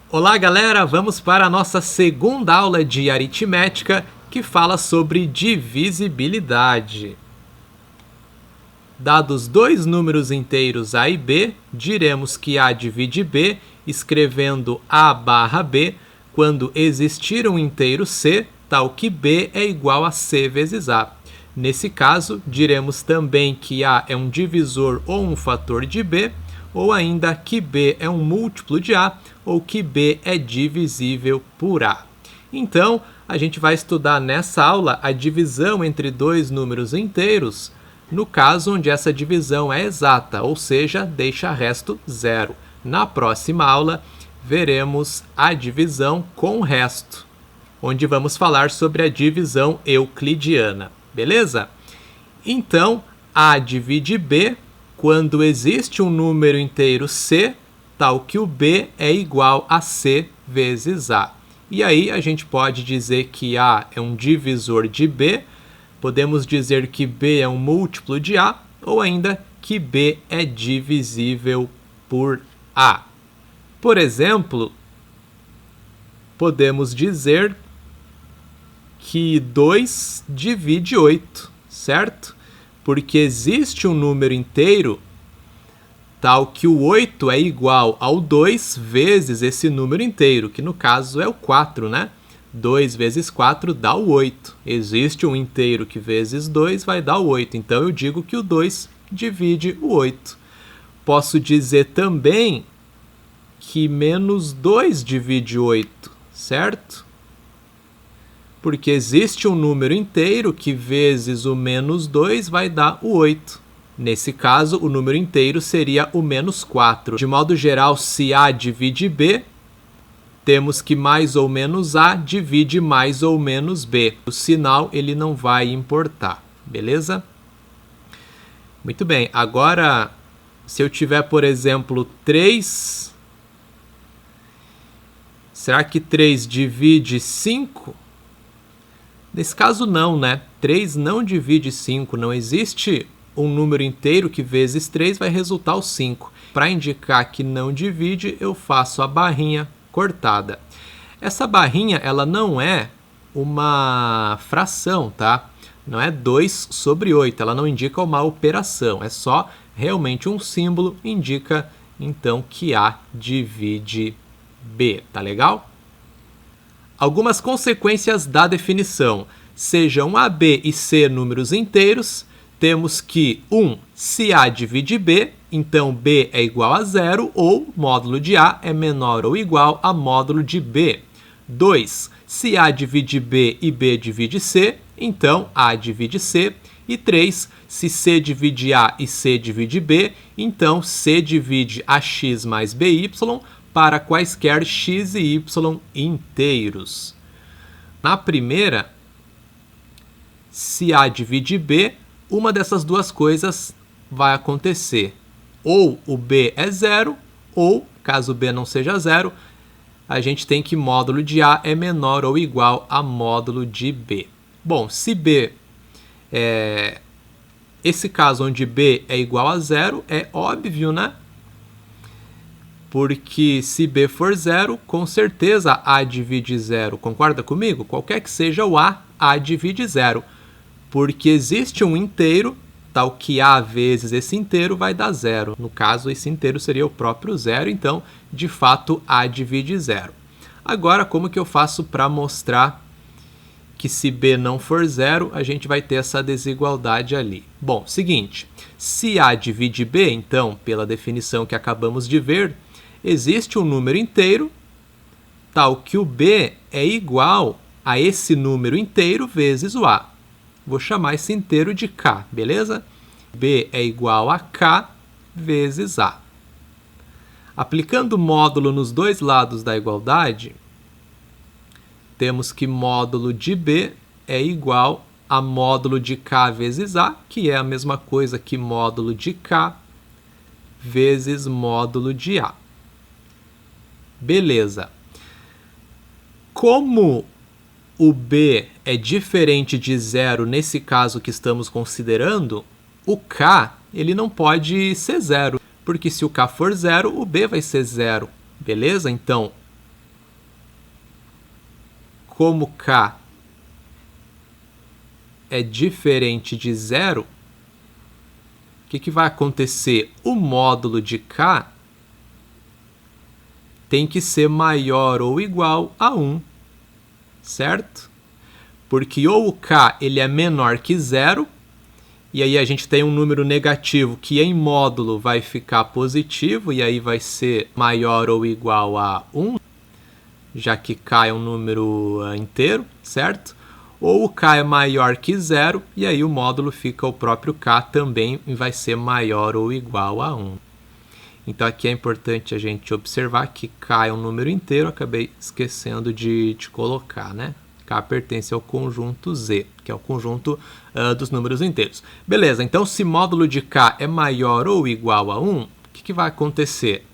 Olá galera, vamos para a nossa segunda aula de aritmética que fala sobre divisibilidade. Dados dois números inteiros A e B, diremos que A divide B escrevendo A barra B quando existir um inteiro C, tal que B é igual a C vezes A. Nesse caso, diremos também que A é um divisor ou um fator de B, ou ainda que B é um múltiplo de A, ou que B é divisível por A. Então, a gente vai estudar nessa aula a divisão entre dois números inteiros, no caso onde essa divisão é exata, ou seja, deixa resto zero. Na próxima aula, veremos a divisão com resto, onde vamos falar sobre a divisão euclidiana, beleza? Então, A divide B quando existe um número inteiro C, tal que o B é igual a C vezes A. E aí a gente pode dizer que A é um divisor de B, podemos dizer que B é um múltiplo de A, ou ainda que B é divisível por A. Por exemplo, podemos dizer que 2 divide 8, certo? Porque existe um número inteiro tal que o 8 é igual ao 2 vezes esse número inteiro, que no caso é o 4, né? 2 vezes 4 dá o 8. Existe um inteiro que vezes 2 vai dar o 8. Então eu digo que o 2 divide o 8. Posso dizer também que menos 2 divide 8, certo? Porque existe um número inteiro que vezes o menos 2 vai dar o 8. Nesse caso, o número inteiro seria o menos 4. De modo geral, se A divide B, temos que mais ou menos A divide mais ou menos B. O sinal ele não vai importar, beleza? Muito bem, agora se eu tiver, por exemplo, 3, será que 3 divide 5? Nesse caso não, né? 3 não divide 5, não existe um número inteiro que vezes 3 vai resultar o 5. Para indicar que não divide, eu faço a barrinha cortada. Essa barrinha ela não é uma fração, tá? Não é 2 sobre 8, ela não indica uma operação, é só realmente um símbolo, indica então que A divide B, tá legal? Algumas consequências da definição. Sejam A, B e C números inteiros, temos que 1. Se A divide B, então B é igual a 0 ou módulo de A é menor ou igual a módulo de B. 2. Se A divide B e B divide C, então A divide C. E 3. Se C divide A e C divide B, então C divide AX mais BY para quaisquer x e y inteiros. Na primeira, se A divide B, uma dessas duas coisas vai acontecer. Ou o B é 0, ou, caso o B não seja 0, a gente tem que módulo de A é menor ou igual a módulo de B. Bom, se B é esse caso onde B é igual a 0, é óbvio, né? Porque se B for 0, com certeza A divide 0. Concorda comigo? Qualquer que seja o A divide 0. Porque existe um inteiro, tal que A vezes esse inteiro vai dar 0. No caso, esse inteiro seria o próprio 0, então, de fato, A divide 0. Agora, como que eu faço para mostrar que se B não for 0, a gente vai ter essa desigualdade ali? Bom, seguinte, se A divide B, então, pela definição que acabamos de ver, existe um número inteiro, tal que o B é igual a esse número inteiro vezes o A. Vou chamar esse inteiro de K, beleza? B é igual a K vezes A. Aplicando módulo nos dois lados da igualdade, temos que módulo de B é igual a módulo de K vezes A, que é a mesma coisa que módulo de K vezes módulo de A. Beleza. Como o B é diferente de 0 nesse caso que estamos considerando, o K ele não pode ser 0, porque se o K for 0, o B vai ser 0, beleza? Então, como K é diferente de zero, o que vai acontecer? O módulo de K tem que ser maior ou igual a 1, certo? Porque ou o K ele é menor que zero, e aí a gente tem um número negativo que em módulo vai ficar positivo, e aí vai ser maior ou igual a 1, já que K é um número inteiro, certo? Ou o K é maior que zero, e aí o módulo fica o próprio K também e vai ser maior ou igual a 1. Então aqui é importante a gente observar que K é um número inteiro, acabei esquecendo de colocar, né? K pertence ao conjunto Z, que é o conjunto dos números inteiros. Beleza, então se módulo de K é maior ou igual a 1, o que vai acontecer?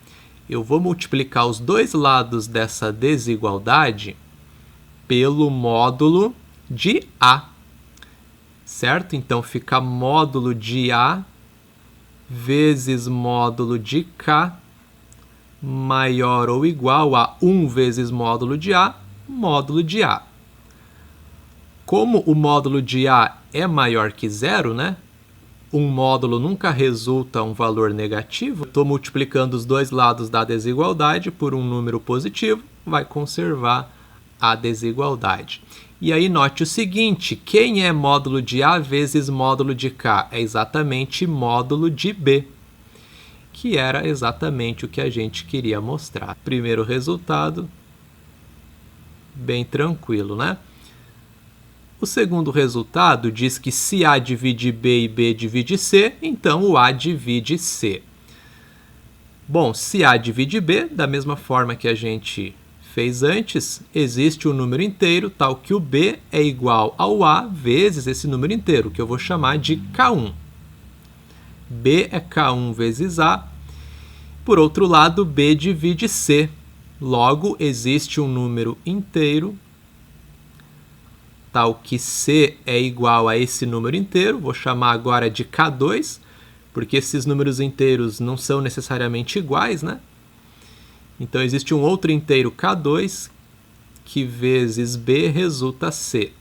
Eu vou multiplicar os dois lados dessa desigualdade pelo módulo de A, certo? Então fica módulo de A vezes módulo de K maior ou igual a 1 vezes módulo de A, módulo de A. Como o módulo de A é maior que zero, né? Um módulo nunca resulta um valor negativo. Estou multiplicando os dois lados da desigualdade por um número positivo, vai conservar a desigualdade. E aí note o seguinte, quem é módulo de A vezes módulo de K? É exatamente módulo de B, que era exatamente o que a gente queria mostrar. Primeiro resultado, bem tranquilo, né? O segundo resultado diz que se A divide B e B divide C, então o A divide C. Bom, se A divide B, da mesma forma que a gente fez antes, existe um número inteiro tal que o B é igual ao A vezes esse número inteiro, que eu vou chamar de K1. B é K1 vezes A. Por outro lado, B divide C. Logo, existe um número inteiro tal que C é igual a esse número inteiro, vou chamar agora de K2, porque esses números inteiros não são necessariamente iguais, né? Então existe um outro inteiro K2, que vezes B resulta C,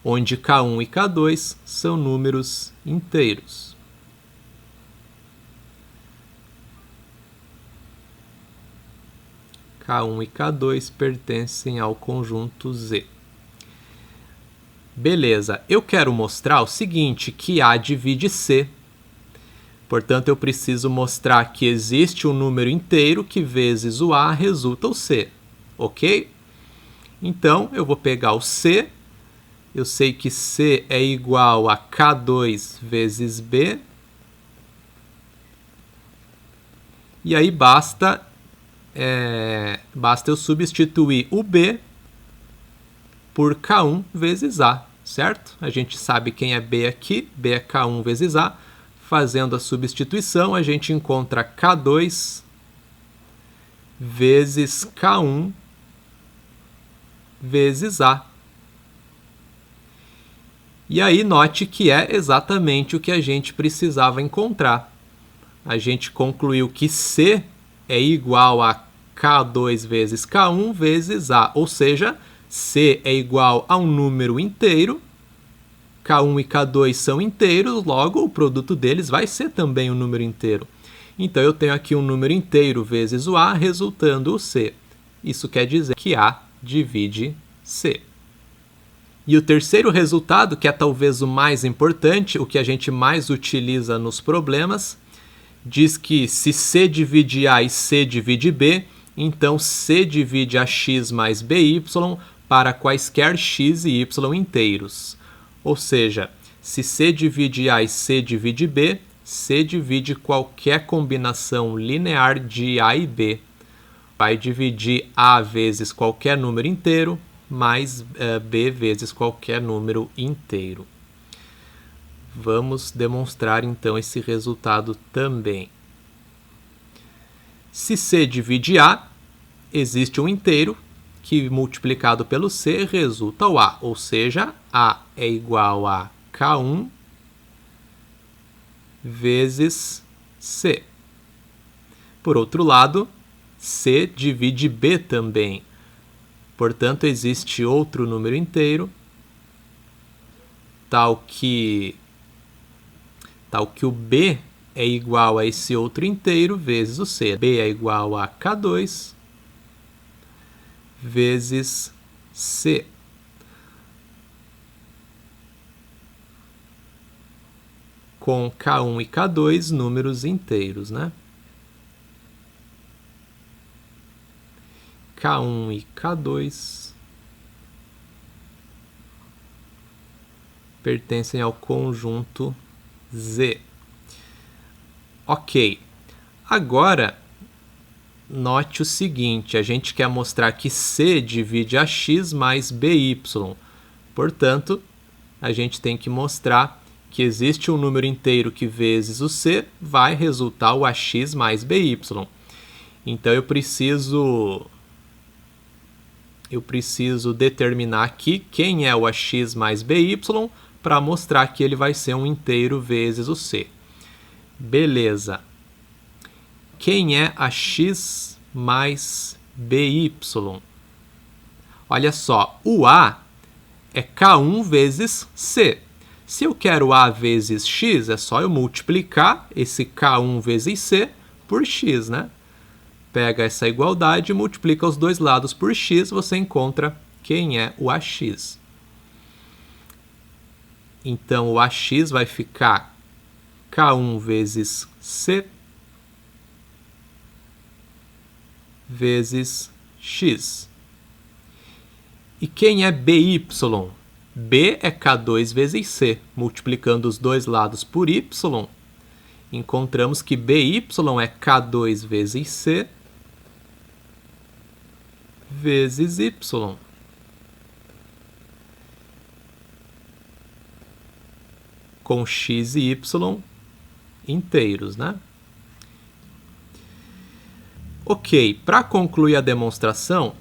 onde K1 e K2 são números inteiros. K1 e K2 pertencem ao conjunto Z. Beleza, eu quero mostrar o seguinte, que A divide C. Portanto, eu preciso mostrar que existe um número inteiro que vezes o A resulta o C, ok? Então, eu vou pegar o C, eu sei que C é igual a K2 vezes B, e aí basta eu substituir o B por K1 vezes A, certo? A gente sabe quem é B aqui, B é K1 vezes A. Fazendo a substituição, a gente encontra K2 vezes K1 vezes A. E aí note que é exatamente o que a gente precisava encontrar. A gente concluiu que C é igual a K2 vezes K1 vezes A, ou seja, C é igual a um número inteiro, K1 e K2 são inteiros, logo o produto deles vai ser também um número inteiro. Então eu tenho aqui um número inteiro vezes o A, resultando o C. Isso quer dizer que A divide C. E o terceiro resultado, que é talvez o mais importante, o que a gente mais utiliza nos problemas, diz que se C divide A e C divide B, então C divide AX mais BY para quaisquer X e Y inteiros. Ou seja, se C divide A e C divide B, C divide qualquer combinação linear de A e B. Vai dividir A vezes qualquer número inteiro, mais B vezes qualquer número inteiro. Vamos demonstrar então esse resultado também. Se C divide A, existe um inteiro que multiplicado pelo C resulta o A, ou seja, A é igual a K1 vezes C. Por outro lado, C divide B também. Portanto, existe outro número inteiro, tal que o B é igual a esse outro inteiro vezes o C. B é igual a K2 vezes C. Com K1 e K2 números inteiros, né? K1 e K2 pertencem ao conjunto Z. Ok. Agora, note o seguinte, a gente quer mostrar que C divide AX mais BY. Portanto, a gente tem que mostrar que existe um número inteiro que vezes o C vai resultar o AX mais BY. Então, eu preciso determinar aqui quem é o AX mais BY para mostrar que ele vai ser um inteiro vezes o C. Beleza. Quem é AX mais BY? Olha só, o A é K1 vezes C. Se eu quero A vezes X, é só eu multiplicar esse K1 vezes C por X, né? Pega essa igualdade e multiplica os dois lados por X, você encontra quem é o AX. Então, o AX vai ficar K1 vezes C vezes X. E quem é BY? B é K2 vezes C. Multiplicando os dois lados por Y, encontramos que BY é K2 vezes C vezes Y. Com X e Y inteiros, né? Ok, para concluir a demonstração,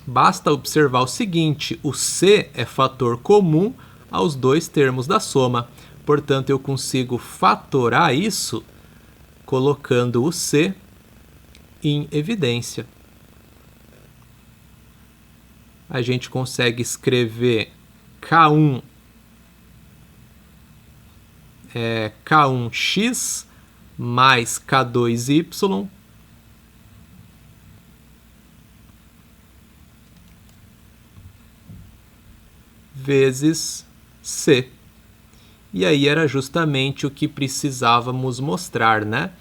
basta observar o seguinte, o C é fator comum aos dois termos da soma. Portanto, eu consigo fatorar isso colocando o C em evidência. A gente consegue escrever K1 K1x mais K2y vezes C. E aí era justamente o que precisávamos mostrar, né?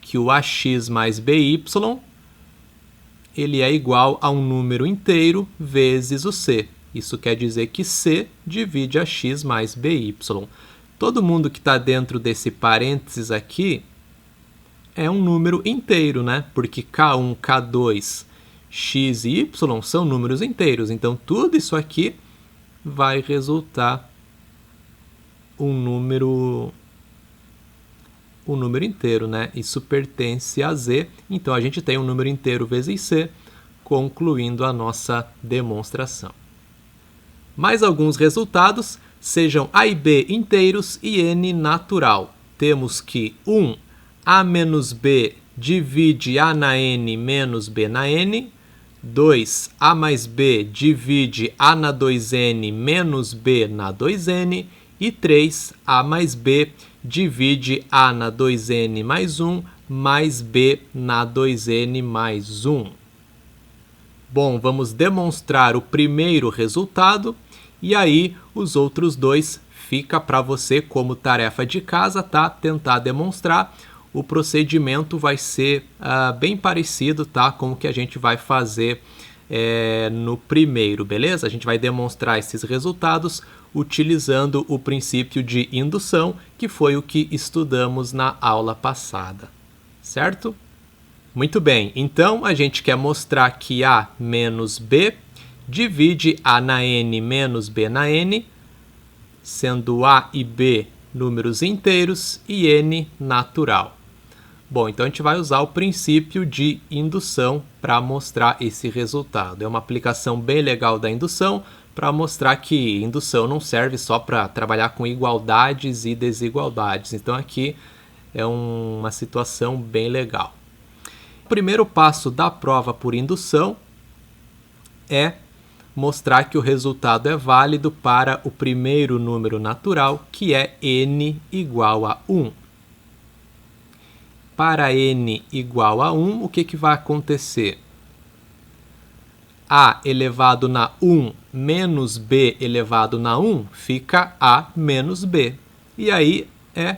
Que o AX mais BY ele é igual a um número inteiro vezes o C. Isso quer dizer que C divide AX mais BY. Todo mundo que está dentro desse parênteses aqui é um número inteiro, né? Porque K1, K2, X e Y são números inteiros. Então, tudo isso aqui vai resultar um número inteiro, né? Isso pertence a Z. Então, a gente tem um número inteiro vezes C, concluindo a nossa demonstração. Mais alguns resultados. Sejam A e B inteiros e N natural. Temos que 1. A menos B divide A na N menos B na N. 2. A mais B divide A na 2N menos B na 2N. E 3. A mais B divide A na 2N mais 1 mais B na 2N mais 1. Bom, vamos demonstrar o primeiro resultado. E aí, os outros dois fica para você como tarefa de casa, tá? Tentar demonstrar. O procedimento vai ser bem parecido, tá? Com o que a gente vai fazer no primeiro, beleza? A gente vai demonstrar esses resultados utilizando o princípio de indução, que foi o que estudamos na aula passada, certo? Muito bem, então a gente quer mostrar que A menos B divide A na N menos B na N, sendo A e B números inteiros e N natural. Bom, então a gente vai usar o princípio de indução para mostrar esse resultado. É uma aplicação bem legal da indução para mostrar que indução não serve só para trabalhar com igualdades e desigualdades. Então aqui é uma situação bem legal. O primeiro passo da prova por indução é mostrar que o resultado é válido para o primeiro número natural, que é n igual a 1. Para n igual a 1, o que vai acontecer? A elevado na 1 menos b elevado na 1 fica a menos b. E aí é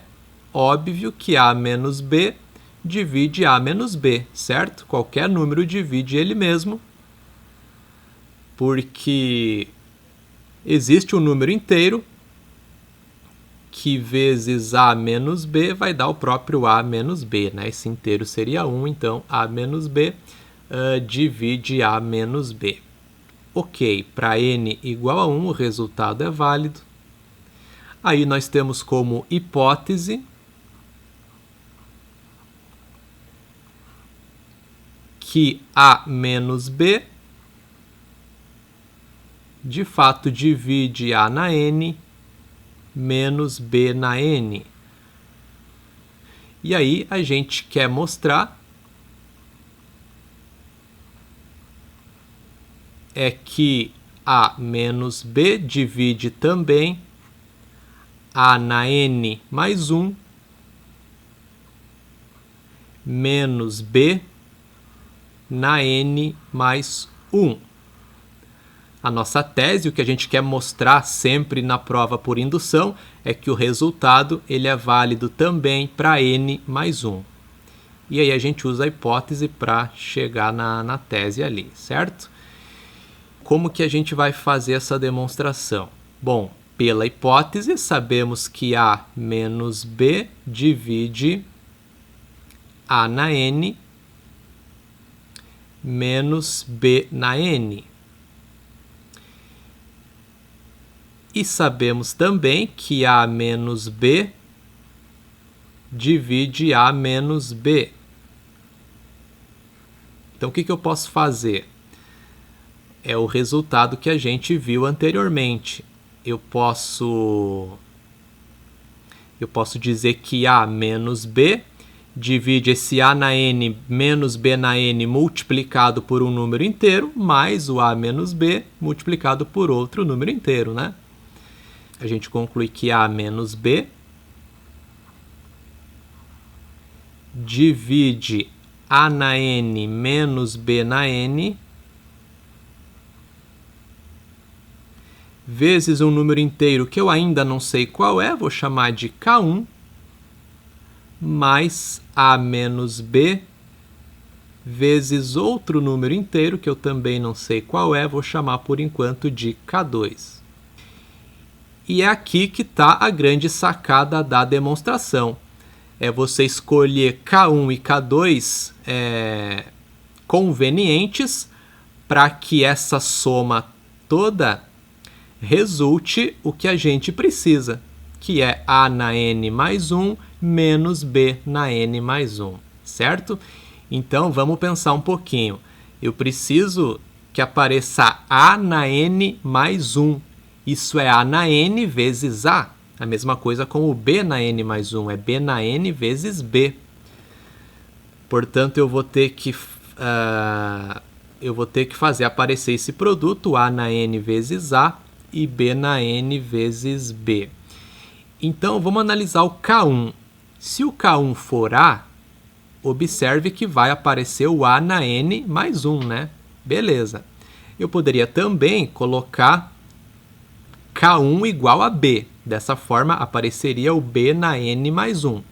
óbvio que a menos b divide a menos b, certo? Qualquer número divide ele mesmo, porque existe um número inteiro que vezes a menos b vai dar o próprio a menos b, né? Esse inteiro seria 1, então a menos b divide a menos b. Ok, para n igual a 1 o resultado é válido. Aí nós temos como hipótese que a menos b de fato divide a na n menos b na n. E aí a gente quer mostrar que a menos b divide também a na n mais 1 menos b na n mais 1. A nossa tese, o que a gente quer mostrar sempre na prova por indução, é que o resultado ele é válido também para n mais 1. E aí a gente usa a hipótese para chegar na tese ali, certo? Como que a gente vai fazer essa demonstração? Bom, pela hipótese, sabemos que a menos b divide a na n menos b na n. E sabemos também que a menos b divide a menos b. Então, o que eu posso fazer? É o resultado que a gente viu anteriormente. Eu posso dizer que a menos b divide esse a na n menos b na n multiplicado por um número inteiro, mais o a menos b multiplicado por outro número inteiro, né? A gente conclui que a menos b divide a na n menos b na n vezes um número inteiro que eu ainda não sei qual é, vou chamar de k1, mais a menos b vezes outro número inteiro que eu também não sei qual é, vou chamar por enquanto de k2. E é aqui que está a grande sacada da demonstração. É você escolher k1 e k2 convenientes para que essa soma toda resulte o que a gente precisa, que é a na n mais 1 menos b na n mais 1, certo? Então, vamos pensar um pouquinho. Eu preciso que apareça a na n mais 1. Isso é a na n vezes a. A mesma coisa com o b na n mais 1. É b na n vezes b. Portanto, eu vou ter que fazer aparecer esse produto, a na n vezes a e b na n vezes b. Então, vamos analisar o k1. Se o k1 for a, observe que vai aparecer o a na n mais 1, né? Beleza. Eu poderia também colocar k1 igual a b. Dessa forma, apareceria o b na n mais 1.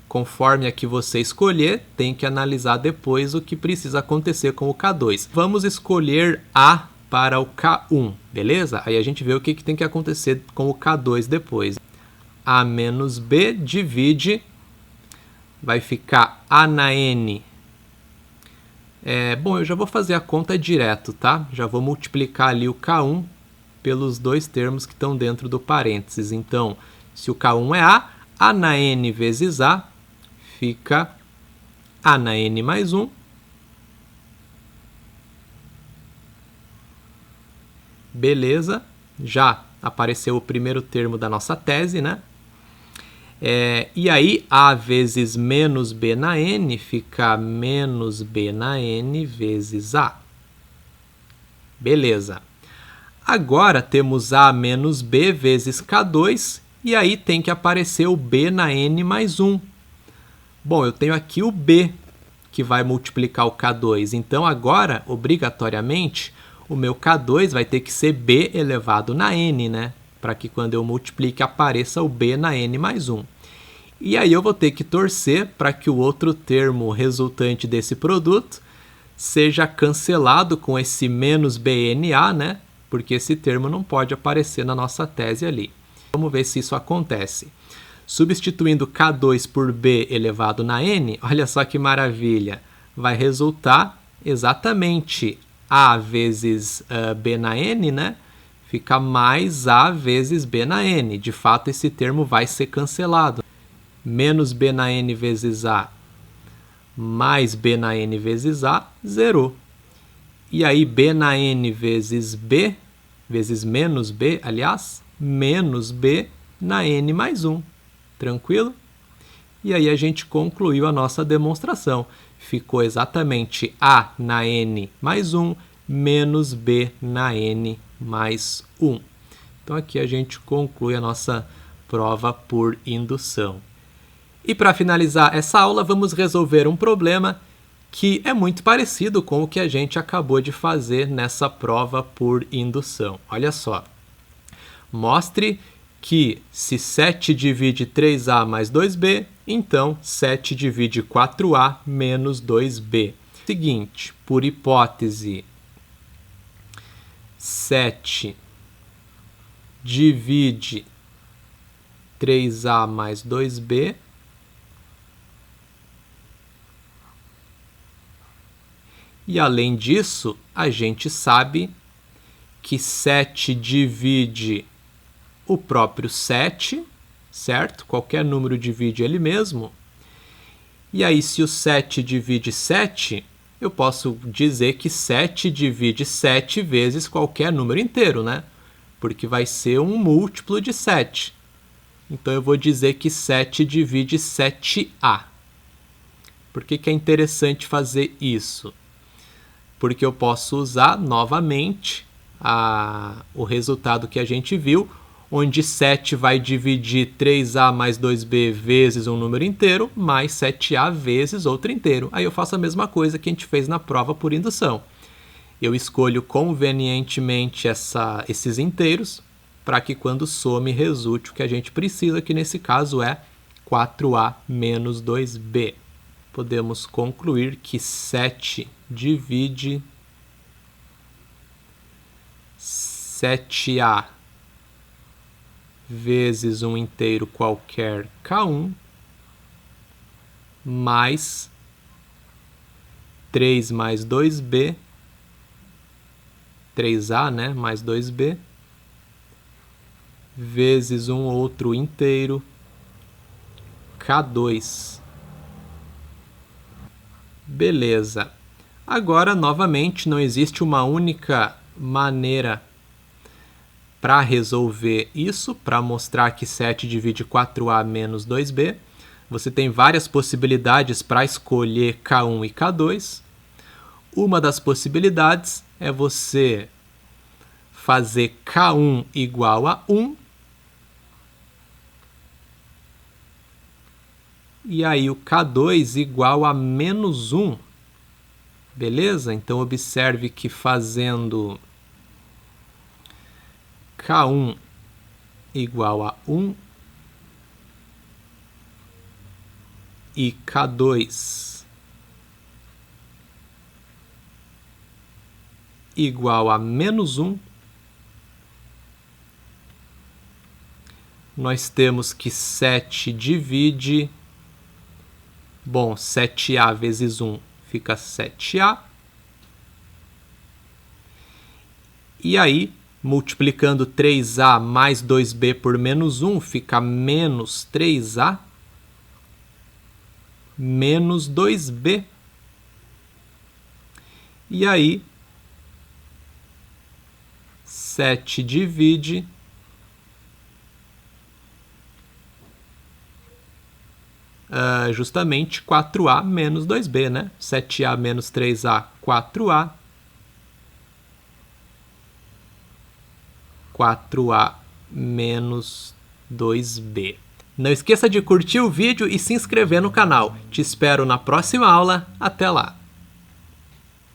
Conforme a que você escolher, tem que analisar depois o que precisa acontecer com o k2. Vamos escolher a para o k1, beleza? Aí a gente vê o que tem que acontecer com o k2 depois. A menos b divide, vai ficar a na n. Bom, eu já vou fazer a conta direto, tá? Já vou multiplicar ali o k1 pelos dois termos que estão dentro do parênteses. Então, se o k1 é a na n vezes a fica a na n mais 1 beleza, já apareceu o primeiro termo da nossa tese, né? E aí, a vezes menos b na n fica menos b na n vezes a. Beleza. Agora temos A menos B vezes K2, e aí tem que aparecer o B na N mais 1. Bom, eu tenho aqui o B, que vai multiplicar o K2. Então, agora, obrigatoriamente, o meu K2 vai ter que ser B elevado na N, né? Para que quando eu multiplique apareça o B na N mais 1. E aí eu vou ter que torcer para que o outro termo resultante desse produto seja cancelado com esse menos BNA, né? Porque esse termo não pode aparecer na nossa tese ali. Vamos ver se isso acontece. Substituindo K2 por B elevado na N, olha só que maravilha, vai resultar exatamente A vezes B na N, né? Fica mais A vezes B na N. De fato, esse termo vai ser cancelado. Menos B na N vezes A mais B na N vezes A, zerou. E aí, B na N vezes B, vezes menos B, aliás, menos B na N mais 1. Tranquilo? E aí a gente concluiu a nossa demonstração. Ficou exatamente A na N mais 1 menos B na N mais 1. Então aqui a gente conclui a nossa prova por indução. E para finalizar essa aula, vamos resolver um problema que é muito parecido com o que a gente acabou de fazer nessa prova por indução. Olha só. Mostre que se 7 divide 3A mais 2B, então 7 divide 4A menos 2B. Seguinte, por hipótese, 7 divide 3A mais 2B, e além disso, a gente sabe que 7 divide o próprio 7, certo? Qualquer número divide ele mesmo. E aí, se o 7 divide 7, eu posso dizer que 7 divide 7 vezes qualquer número inteiro, né? Porque vai ser um múltiplo de 7. Então, eu vou dizer que 7 divide 7A. Por que é interessante fazer isso? Porque eu posso usar novamente o resultado que a gente viu, onde 7 vai dividir 3A mais 2B vezes um número inteiro, mais 7A vezes outro inteiro. Aí eu faço a mesma coisa que a gente fez na prova por indução. Eu escolho convenientemente esses inteiros, para que quando some resulte o que a gente precisa, que nesse caso é 4A menos 2B. Podemos concluir que 7 divide 7A vezes um inteiro qualquer K1 mais 3 mais 2B, 3A, né, mais 2B, vezes um outro inteiro K2. Beleza. Agora, novamente, não existe uma única maneira para resolver isso, para mostrar que 7 divide 4A menos 2B. Você tem várias possibilidades para escolher K1 e K2. Uma das possibilidades é você fazer K1 igual a 1. E aí o K2 igual a menos 1. Beleza? Então observe que fazendo K1 igual a 1 e K2 igual a menos 1, nós temos que 7 divide... Bom, 7A vezes 1 fica 7A. E aí, multiplicando 3A mais 2B por menos 1, fica menos 3A menos 2B. E aí, 7 divide justamente 4A menos 2B, né? 7A menos 3A, 4A. 4A menos 2B. Não esqueça de curtir o vídeo e se inscrever no canal. Te espero na próxima aula. Até lá!